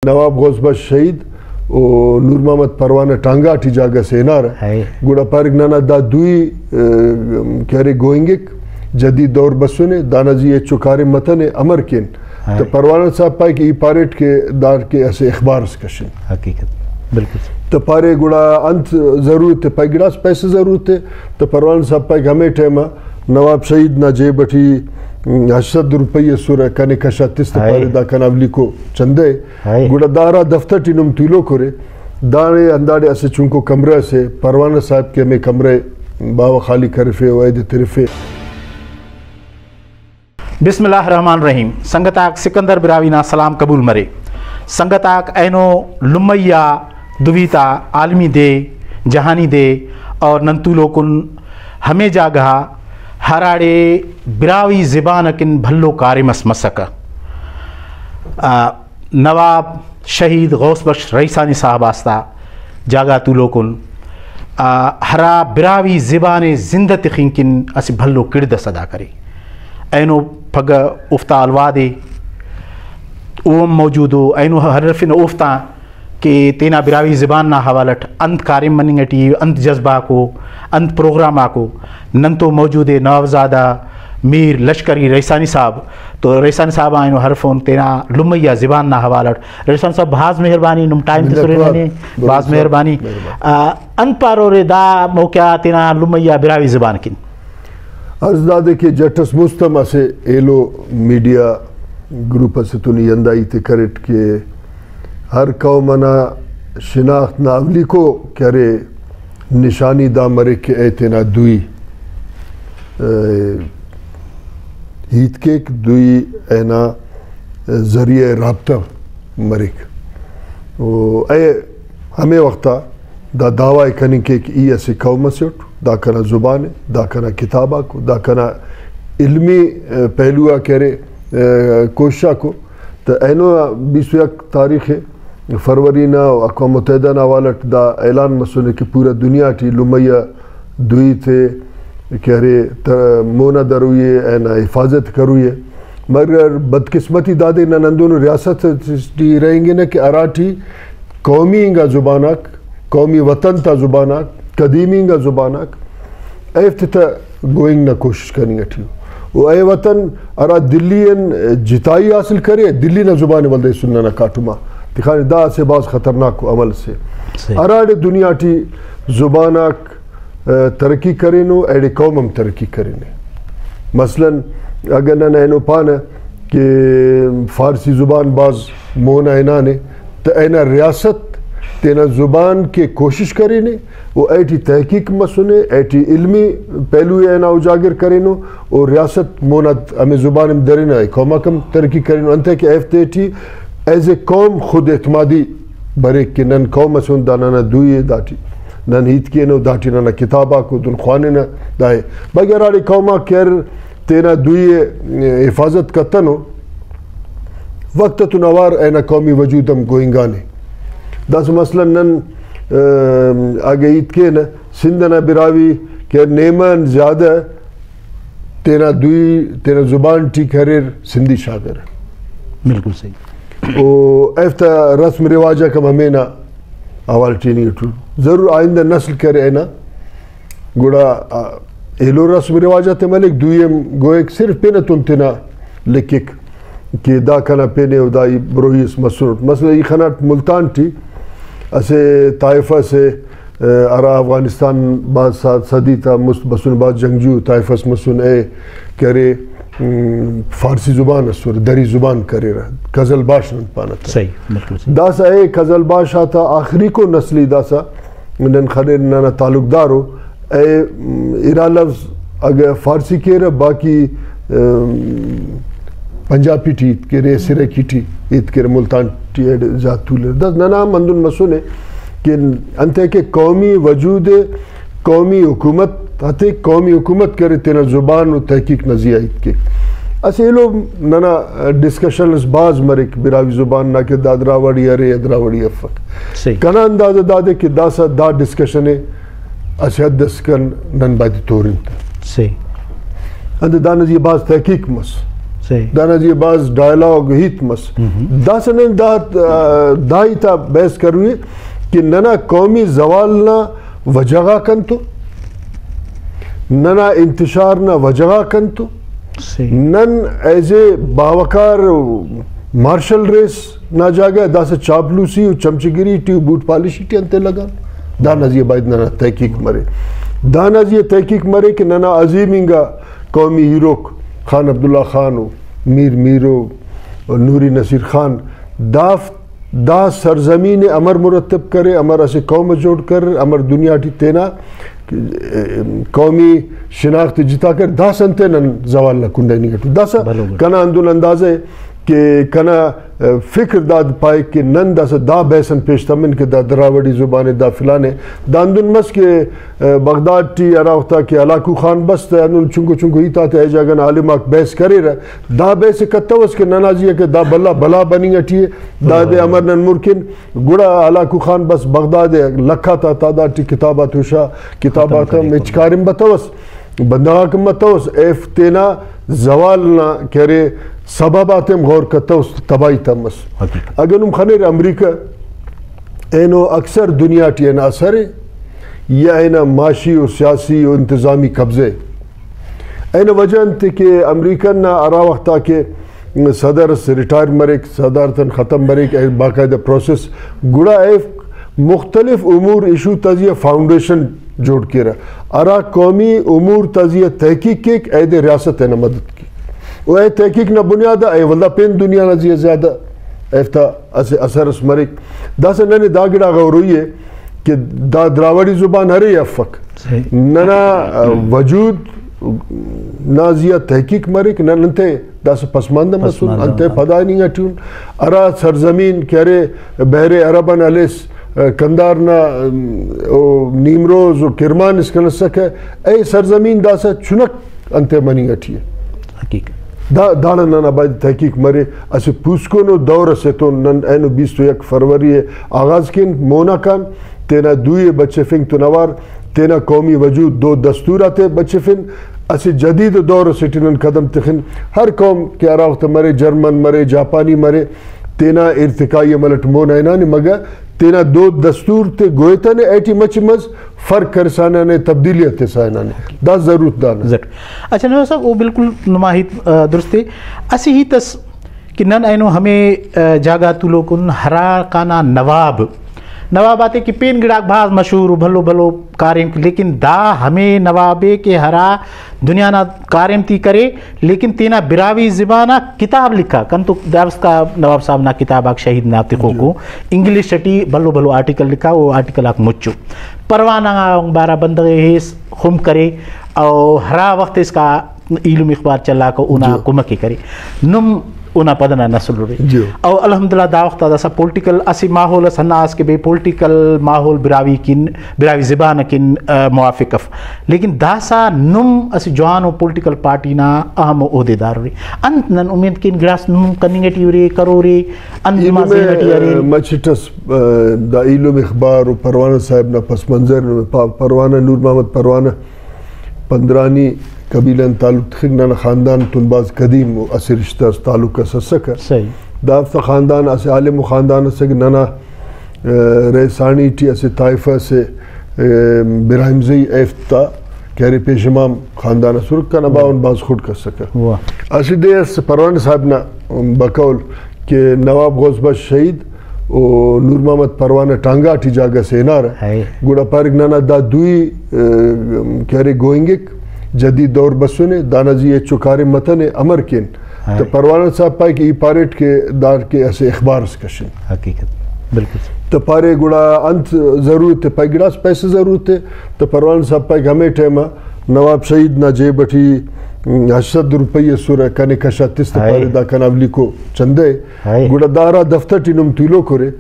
नवाब गौसबख्श शहीद और नूर मोहम्मद परवाना टांगा टी जागा सेनार गुड़ा पारिक नाना दा दुई कहरे गोइंगिक जदीद दौर बसुने दाना जी चुकारे मतने अमर किन तो परवाना साहब पाए कि पारेट के दार के ऐसे अखबार कशन हकीकत बिल्कुल तो पारे गुड़ा अंत जरूरत है पाई गिलास पैसे जरूरत है तो परवाना साहब पाए हमें टाइम नवाब शहीद ना जे बठी 80 रुपये सुर कने कशा तिस्त पारे दा कनावली को चंदे गुड़ा दारा दफ्तर टीनुम तुलो करे दारे अंदाड़े ऐसे चुनको कमरे से परवाना साहब के में कमरे बावा खाली करफे वायद तरफे बिस्मिल्लाहिर्रहमानिर्रहीम संगताक सिकंदर बिरावीना सलाम कबूल मरे संगताक ऐनो लुमैया दुविता आलमी दे जहानी दे और नंतुलो कुन हमें जागहा हराड़े बिरावी ज़िबान किन भल्लो कारिमस मसक नवाब शहीद गौसबख्श रईसानी साहब आस्ता जागा तुलो कुन हरा बिरावी ज़िबान जिंदत खिंकिन असी भल्लो किरद सदा करे ऐनो फग उफ्ता अलवादे ओम मौजूदो ऐनो हरफिन उफ्ता के तेना बिरावी ज़िबान ना हवालट अंत कारिम मनिंगटी अंत जज्बा को अंत प्रोग्राम को नंतो मौजूदे नवाबजादा मीर लश्करी रईसानी साहब तो रईसानी साहब आइनो हरफोन तेना लुमैया ज़िबान ना हवालट रईसानी साहब बाज मेहरबानी नुम टाइम ते बाज मेहरबानी अंत पारो रे दा मौका तेना लुमैया बिरावी ज़िबान किन अजदादे के जटस मुस्तमा से एलो मीडिया ग्रुप से तुनी यंदाई ते करेट के हर कौमना शिनाख्त नावली को करे निशानी दा मरे के एतना दुई हीत के दुई ऐना जरिए राब्ता मरिक ओ ए हमें वक्ता दा दावा कनी के ई ऐसे कौम से दा कना जुबान दा कना किताबा को दा कना इल्मी पहलुआ करे कोशा को तो ऐनो 21 तारीख फरवरी ना अक़वाम मुत्तहिदा ना वालट दा ऐलान मसूने कि पूरा दुनिया टी लुमैया दुई थे कह रहे मोना दरुए ऐना हिफाजत करुए मगर बदकिस्मती दादे ना नंदों रियासत टी रहेंगे ना कि अराठी कौमी इंगा जुबानक कौमी वतन ता जुबानक कदीमी इंगा जुबानक एफ्ता गोइंग ना कोशिश करनी अठी वो ए वतन अरा दिल्लीन जिताई हासिल करे दिल्ली ना जुबान वल्दे सुनना ना काटुमा दिखाने दा से बाज खतरनाक अमल से अराडे दुनिया टी जुबानक तरक्की करे नो एडे कौम हम तरक्की करेने मसलन अगर ना नैनो पाना कि फारसी जुबान बाज मोना इनाने तो ऐना रियासत तेना जुबान के कोशिश करेने वो ऐटी तहकीक मसुने ऐटी इल्मी पहलू ऐना उजागर करेनो और रियासत मोना हमें जुबान में दरेना है कौमा कम तरक्की करेनो अंत के एफ्तेटी एज ए कौम खुद एतमादी बरे के नन कौम मसुन दाना ना दुए दाटी नन हित के नो दाटी ना किताबा को दुन ख्वाने ना दाए बगैर आड़े कौमा केर तेना दुए हिफाजत कतनो वक्त तुनवार ऐना कौमी वजूदम गोइंगाने दस मसलन नन आगे ईद के न सिंधना बिरावी के नेमन ज़्यादा तेना दुई तेना जुबान टी खरेर सिंधी शागर बिल्कुल सही ओ एफ्ता रस्म रिवाजा कम हमें ना अवाल टीनी उठू ज़रूर आइंदा नस्ल करे है ना गुड़ा एलो रस्म रिवाजा ते मलिक दुईम गोएक सिर्फ पे न तुम तेना लिखिक कि दा कना पेने उदाई ब्रोहिस मसूर मसला ये खनाट मुल्तान टी ऐसे ताइफा से अरा अफगानिस्तान बाद साथ सदी था बसुन बाद जंगजू ताइफस मसुन ए करे फारसी जुबान असुर दरी जुबान करे रहा कज़ल बाश न पाना था सही बिल्कुल दासा ए कज़ल बाश आता आखिरी को नस्ली दासा नन खड़े नाना ताल्लुकदारो ए इरा लफ्ज़ अगर फारसी के रहा बाकी पंजाबी टी के रे सिरे की टी ईद के मुल्तान टी जातुल दस नना मंदुन मसुने कि अंते के कौमी वजूद कौमी हुकूमत हते कौमी हुकूमत करे तेना जुबान और तहकीक नजिया ईद के ऐसे लोग नना डिस्कशन बाज मरे बिरावी जुबान ना के दादरावड़ी अरे अदरावड़ी अफक कना अंदाजा दादे कि दासा दा डिस्कशन है अच्छा दस कन नन बादी तोरिन सही अंदर दाना जी बाज तहकीक मस दाना जी बाज डायलॉग हित मस दासने दाई था बहस करुए कि नना कौमी जवाल ना वजगा कन तो नना इंतशार ना वजगा कन तो नन एज ए बावकार मार्शल रेस ना जागा दास चापलूसी चमचगिरी टी बूट पॉलिशी टी अंते लगा दाना जी बाद नना तहकीक मरे दाना जी तहकीक मरे कि नना अजीमिंगा कौमी हीरो खान अब्दुल्ला खान मीर मीरो और नूरी नसीर खान दा सरजमीन अमर मुरतब करे अमर ऐसे कौम जोड़ कर अमर दुनिया टी तेना कौमी शिनाख्त जिता कर दा संते नन जवाल न कुंडे नहीं कटू दासा कना अंदुल अंदाजे कि कना फिक्र दाद पाए कि नन दास दा बैसन पेश तमन के दा दरावड़ी जुबान दा फिलाने दांदुन मस के बगदाद टी अरावता के अलाकू खान बस अनुल चुंको चुंको हिता ते जगन आलिमाक बैस करे रहा दा बैस कत्तवस के ननाजी के दा बल्ला बला बनी अटिए दा दे अमर नन मुर्किन गुड़ा अलाकू खान बस बगदाद लखा था तादा टी किताबात हुशा किताबात इचकारिम बतवस बंदा कम बतवस एफ तेना जवाल ना करे सबबातम गौर करता उस तबाही तमस अगर हम खनेर अमरीका एनो अक्सर दुनिया टी एना असर या एना माशी और सियासी और इंतज़ामी कब्जे एना वजह थे कि अमरीकन ना आरा वक्ता के सदर से रिटायर मरेक सदारतन ख़त्म मरेक बाकायदा प्रोसेस गुड़ा एफ मुख्तलिफ उमूर इशू तजिया फाउंडेशन जोड़ के रहा आरा कौमी उमूर तजिया तहकीक के ऐद रियासत है न मदद की वो तहकीक न बुनियादा ए वल्ला पेन दुनिया न जिया ज़्यादा एफ्ता असे असर मरिक दास नने दागिड़ा गौरई है कि दा द्रावड़ी जुबान हरे अफक नना वजूद नाजिया तहकीक मरिक ननते दास पसमानदा मसूल अंते पदा नहीं अट्यून अरा सरजमीन करे बहरे अरबन अलिस कंदार ना नीमरोज और किरमान इसका सके ए सरजमीन दासा चुनक अंते मनी अटिए हकीकत दाड़ा नन अब तहकीक मरे असे पूछको नो दौर से तो नन एनो 21 फरवरी आगाज किन मोना खान तेना दुए बच्चे फिंग तो नवार तेना कौमी वजूद दो दस्तूर आते बच्चे फिन असे जदीद दौर से टिनन कदम तखिन हर कौम के आरावत मरे जर्मन मरे जापानी मरे तेना इर्तिकाई मलट मोना इनानी मगा तेना दो दस्तूर ते गोयता ने ऐटी मच मज फर्क करसाना ने तब्दीलियत साइना ने दा जरूरत दाना जरूर अच्छा नवाब साहब वो बिल्कुल नुमाहित दुरुस्त है असी ही तस कि नन ऐनो हमें जागा तुलो कुन हरा काना नवाब नवाब आते कि पेन गिड़ाक भाज मशहूर भलो भलो कार्यम लेकिन दा हमें नवाबे के हरा दुनिया ना कार्यम ती करे लेकिन तेना बिरावी ज़बाना किताब लिखा कन तो दर्स का नवाब साहब ना किताब आक शहीद नातिकों को इंग्लिश चटी भलो भलो आर्टिकल लिखा वो आर्टिकल आक मुच्चो परवाना बारह बंदे हेस खुम करे और हरा वक्त इसका इल्म इखबार चला को उना कुमकी करे नुम उना पदना नस्ल और अल्हम्दुलिल्लाह दा वक्त दा पॉलिटिकल असी माहौल सन्नास के बे पॉलिटिकल माहौल बिरावी ज़बान किन मुआफिकफ लेकिन दासा नुम असी जवान पॉलिटिकल पार्टी ना अहम ओहदेदार रे अंत नन उम्मीद किन ग्रास नुम कनिंगटी रे करो रे अंत माजेनटी रे मचटस दा इल्म इखबार और परवाना साहब ना पस मंजर परवाना नूर मोहम्मद परवाना पंद्रानी कबीलन ताल्लुक खिगना खानदान तुनबाज कदीम असे रिश्ता ताल्लुक का ससका सही दाफ्ता खानदान असे आलिम खानदान से नना रेसानी टी असे ताइफा से बिराहिमजी एफ्ता कैरे पेशमाम खानदान सुर का नबाउन बाज खुद कर सका असे दे परवान साहब ना बकौल के नवाब गौसबा शहीद और नूर मोहम्मद परवाना टांगा टी जागा से नार गुड़ा पारिक नाना दा दुई कैरे गोइंगिक जदीद दौर बसुने दाना जी चुकारे मतन अमर किन तो परवाना साहब पाए कि पारेट के दार के ऐसे अखबार कशन हकीकत बिल्कुल तो पारे गुड़ा अंत जरूरत है पाई गिलास पैसे जरूरत है तो परवाना साहब पाए हमें टाइम नवाब शहीद ना जे बठी 80 रुपये सुर कने कशा तिस्त पारे दा कनावली को चंदे गुड़ा दारा दफ्तर टिनुम तुलो करे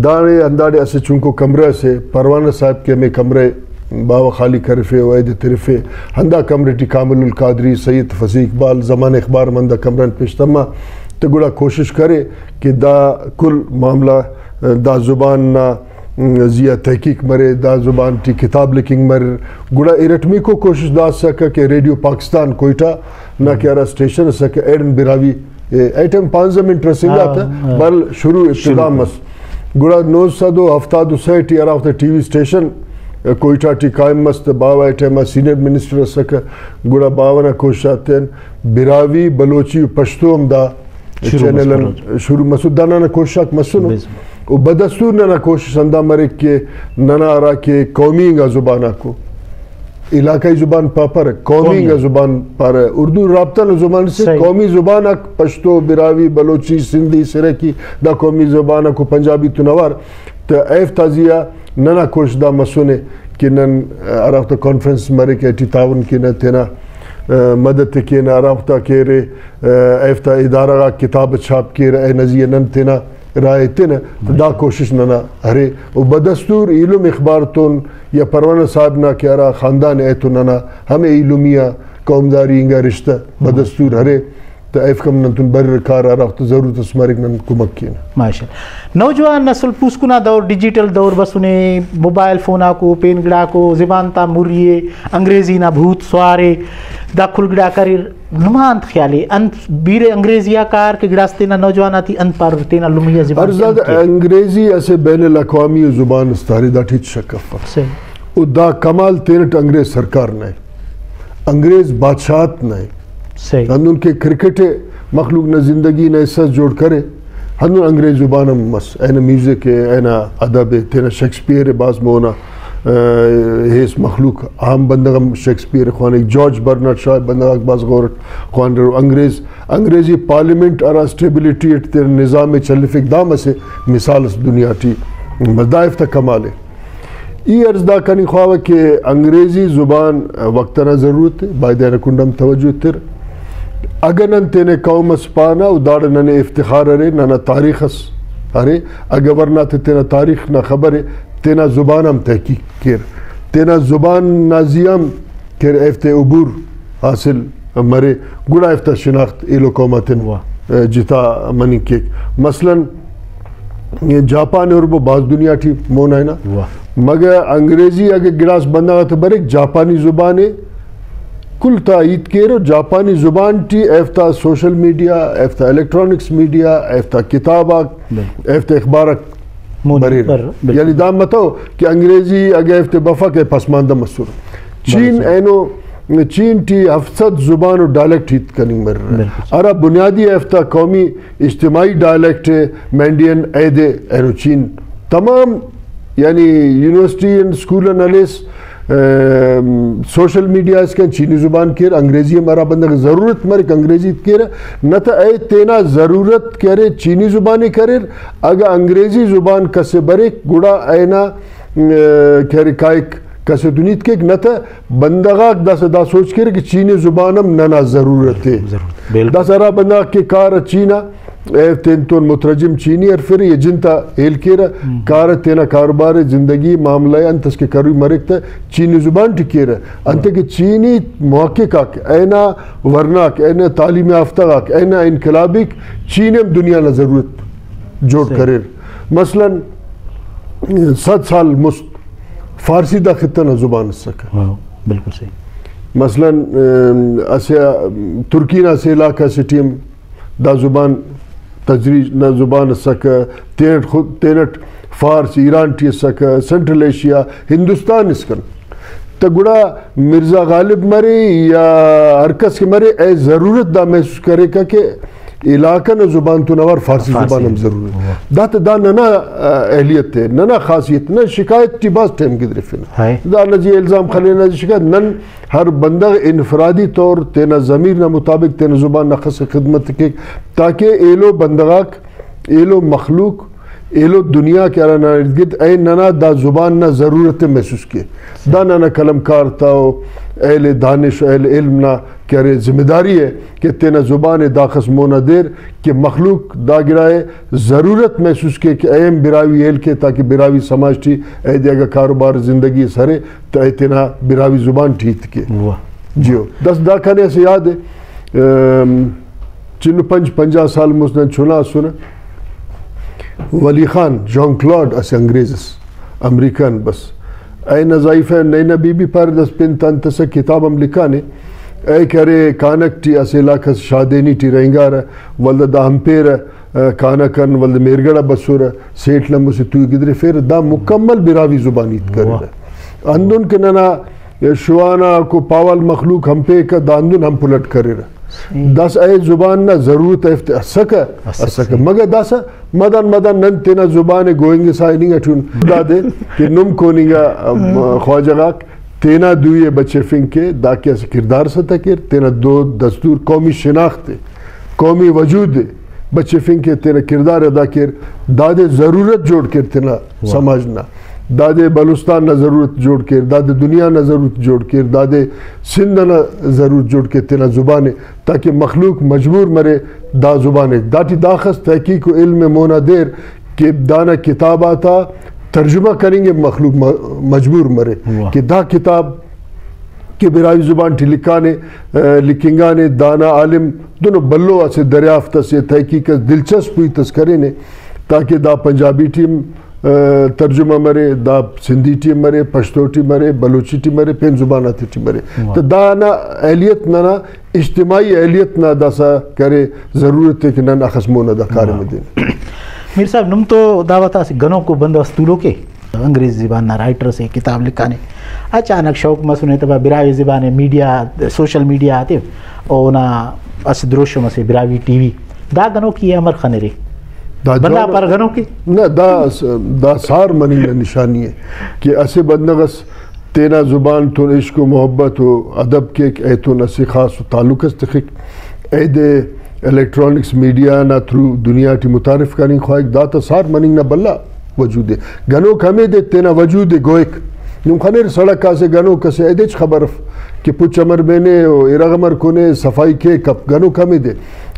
दारे अंदाड़े ऐसे चुनको कमरे से परवाना साहब के में कमरे बाबा खाली करफे वैद तरफे हंदा कमरेटी कामिल कादरी सैयद फसी इकबाल ज़मान अखबार मंदा कमरन पेशतमा तो गुड़ा कोशिश करे कि दा कुल मामला दा जुबान ना जिया तहकीक मरे दा जुबान टी किताब लिखिंग मर गुड़ा इरटमी को कोशिश दा सका कि रेडियो पाकिस्तान कोयटा ना क्या रहा स्टेशन सके एडन बिरावी आइटम 5 मिनट रसिंगा था बल शुरू इब्तिदा मस गुड़ा 970 यारा होता टीवी स्टेशन कोयटा टी कायम मस्त बावा आइटम सीनियर मिनिस्टर सके गुड़ा बावना कोशाते बिरावी बलोची पश्तो अमदा चैनल शुरू मसुदाना ना कोशाक मसुनो वो बदस्तूर ना कोशिश अंदा मरे के नना आरा के कौमी का जुबाना को इलाकाई जुबान पापर कौमी का जुबान पर उर्दू राब्ता न जुबान से कौमी जुबान पश्तो बिरावी बलोची सिंधी सिरकी दा कौमी जुबान को पंजाबी तुनवार तो एफ ताजिया नना कोशदा मसुने कि नन अराफ्ता कॉन्फ्रेंस मरे के तावन की न तेना मदद के न अराफ्ता के रे एफ्ता इदारा किताब छाप के रे नजिया नन तेना राय तेना दा कोशिश नना हरे वो बदस्तूर इलम इखबार तोन या परवाना साहब ना क्या रहा ख़ानदान है तो नना हमें इलुमिया कौमदारी इंगा रिश्ता बदस्तूर हरे तो एफ कम नतुन बर कार आ रहा तो ज़रूरत स्मारक नन कुमक की ना माशा नौजवान नस्ल पुस्कुना दौर डिजिटल दौर बस उन्हें मोबाइल फ़ोना को पेन गिड़ा को ज़बान ता मुरिए अंग्रेज़ी ना भूत सवारे दाखुल गिड़ा कर नुमांत ख्याली अंत बीरे अंग्रेज़िया कार के गिड़ास्ते ना नौजवान आती अंत पर तेना लुमिया ज़बान अर्ज़ाद अंग्रेज़ी ऐसे बैनुल अक़वामी ज़ुबान इस्तारी दाठी शक्फ़ से उदा कमाल तेरट अंग्रेज़ सरकार नहीं अंग्रेज़ बादशाहत नहीं हनुन के क्रिकेट मखलूक न जिंदगी न एहसास जोड़ करे हनुन अंग्रेज जुबान मस ऐना म्यूजिक है ऐना अदब है तेना शेक्सपियर है बाज मोना हेस मखलूक आम बंदगम शेक्सपियर खान एक जॉर्ज बर्नार्ड शॉ बंदगा बाज गौर खान अंग्रेज अंग्रेजी पार्लियामेंट और स्टेबिलिटी एट तेरे निज़ाम चलफ इकदाम से मिसाल दुनिया टी मदाइफ तक कमाल है ये अर्जदा कनी ख्वाह के अंग्रेजी जुबान वक्तना ज़रूरत है बायदान कुंडम तवज्जो तिर अगर नन तेने कौम स्पाना उदाड़ नने इफ्तिखार अरे ना तारीख अरे अगर वरना तेना तारीख ना खबर है तेना जुबान हम तहकीक केर तेना जुबान नाजियम केर एफ्ते उबूर हासिल मरे गुड़ा एफ्ता शिनाख्त इलो कौमतिन जिता मनी केक मसलन ये जापान और वो बाज दुनिया थी मोन है ना मगर अंग्रेजी अगर गिलास बंदा तो बरे जापानी जुबान है कुल तायद केरो जापानी जुबान टी एफ्ता सोशल मीडिया एफ्ता इलेक्ट्रॉनिक्स मीडिया एफ्ता किताबा एफ्ता अखबार यानी दाम बताओ कि अंग्रेजी अगर एफ्ते बफा के पसमानदा मसूर चीन एनो चीन टी हफ्सद जुबान और डायलेक्ट हित कनी मर अरा बुनियादी एफ्ता कौमी इज्तिमाई डायलेक्ट है मैंडियन ऐदे एनो चीन तमाम यानी university and school knowledge social media इसके चीनी जुबान के अंग्रेजी हमारा बंदा ज़रूरत मर अंग्रेजी के न तो ए तेना ज़रूरत करे चीनी जुबानी करे अगर अंग्रेजी जुबान कसे बरे गुड़ा ऐना करे कायक कसे दुनीत के न तो बंदगा दा सोच के कि चीनी जुबानम नना ज़रूरत है दसरा बंदा के कार चीना तेन तो मुतरजम चीनी और फिर ये जिनता हेल केरा कार तेना कारोबार जिंदगी मामला अंत के करू मरिक चीनी जुबान टिकेर अंत के चीनी मौके का ऐना वरनाक ऐना तालीम याफ्ता ऐना इनकलाबिक चीन दुनिया न ज़रूरत जोड़ करे मसलन 7 साल मुस्त फारसी दा खिता न जुबान सका बिल्कुल सही मसलन तुर्की ना से इलाका से टीम दा जुबान तजरीज न जुबान सक तेरट फारस ईरान टी सक सेंट्रल एशिया हिंदुस्तान इसकन तो गुड़ा मिर्ज़ा गालिब मरे या हरकस के मरे ए ज़रूरत दा महसूस करे का के इलाका न जुबान तो नवर फारसी जुबान हम ज़रूर दात दा नना अहलियत है नना खासियत न शिकायत टी बास टाइम की तरफ दा न जी इल्ज़ाम खले न शिकायत नन हर बंदा इनफरादी तौर तेना ज़मीर न मुताबिक तेना जुबान न खस खिदमत के ताकि एलो बंदगाक एलो मखलूक एलो दुनिया के अरा नार्द ए नना दा जुबान न ज़रूरत महसूस किए दा नना कलमकार ताओ एल दानिश एल इल्म ना क्या रे जिम्मेदारी है कि तेना जुबान दाखस मोना देर कि मखलूक दा गिराए ज़रूरत महसूस के कि अहम बिरावी एल के ताकि बिरावी समाज टी ए देगा कारोबार ज़िंदगी सरे तो ए तेना बिरावी जुबान ठीक के जियो 10 दा खाने से याद है चिन्ह 50 साल मुस्लिम चुना सुना वली खान जॉन क्लॉड अस अंग्रेज़ अमरीकन बस ऐ नज़ाइफ़ नई बीबी पर 10 पिन तन तस किताब हम लिखा ने ए करे कानक टी असेला खस शादेनी टी रहेंगार वल्द दा हम्पेर कानकन वल्द मेरगड़ा बसुर सेठ लम्बो से तू गिदरे फिर दा मुकम्मल बिरावी जुबानीत करे अंदुन के नना शुआना को पावल मखलूक हम पे का दांदुन हम पुलट करे दस ए जुबान ना जरूरत है असक मगर दस मदन मदन नन तेना जुबान गोएंगे साइनिंग अठुन दादे कि नुम कोनिंगा ख्वाजगा तेना दुए बच्चे फिंग के दाकिया से किरदार से तकिर तेना दो दस्तूर कौमी शिनाख्त कौमी वजूद बच्चे फिंग के तेना किरदार अदा कर दादे जरूरत जोड़ कर तेना समझना दादे बलुस्तान ना जरूरत जोड़ के दादे दुनिया ना जरूरत जोड़ के दादे सिंध ना जरूरत जोड़ के तेना जुबाने ताकि मखलूक मजबूर मरे दा जुबाने दाटी दाखस तहकीक इल्म मोना देर के दाना किताब आता तर्जुमा करेंगे मखलूक मजबूर मरे कि दा किताब के बिरावी जुबान ठी लिखेंगा ने दाना आलिम दोनों बल्लो से दरियाफ्त से तहकीक दिलचस्प हुई तस्करे ने ताकि दा पंजाबी टीम तर्जुमा मरे दा सिंधी टी मरे पश्तो टी मरे बलूची टी मरे पेन जुबान आती टी मरे तो दाना एहलियत ना इज्तिमाई एहलियत ना दासा करे जरूरत है कि ना खस्मों ना दा कार में दे मीर साहब नुम तो दावता से गनों को बंद वस्तूलों के अंग्रेज़ी ज़बान ना राइटर से किताब लिखाने अचानक शौक मसुने तबा बिरावी ज़बान मीडिया सोशल मीडिया आते और ना अस द्रोशों में से बिरावी टीवी दा गनों की अमर खने रे बंदा पर गनों की ना दा सार मनी निशानी है कि ऐसे बंदगस तेना जुबान तो इश्क मोहब्बत हो अदब के ऐतो नसे खास ताल्लुक तखिक ऐदे इलेक्ट्रॉनिक्स मीडिया ना थ्रू दुनिया की मुतारिफ करें ख्वाहिक दाता सार मनिंग ना बल्ला वजूद है गनो कमे दे तेना वजूद है गोइक नुम खनेर सड़क का से गनो कसे ऐदे खबर कि पुच अमर मैंने इरागमर कोने सफाई के कप गनो कमे दे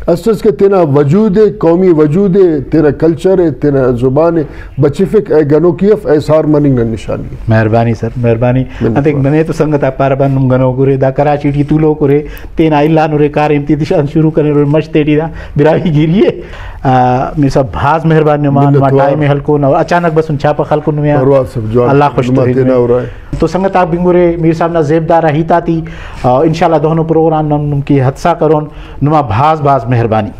असस के तेना वजूद है कौमी वजूद है तेरा कल्चर है तेरा जुबान है बचिफिक ए गनो कीफ ए सार मनिंग न निशानी मेहरबानी सर मेहरबानी अंते मने तो संगत पारबान नुम गनो गुरे दा कराची टी तुलो करे तेना इल्ला नुरे कार इम्तिदिशान शुरू करे रो मस्तेडी दा बिरावी गिरिए मे सब भाज मेहरबानी मान मा टाइम हलको न अचानक बस उन छापा खलको न अल्लाह खुश तो संगत आप बिंगुरे मीर साहब ना जेबदार हिताती इंशाल्लाह दोनों प्रोग्राम नम की हदसा करोन नुमा भाज मेहरबानी।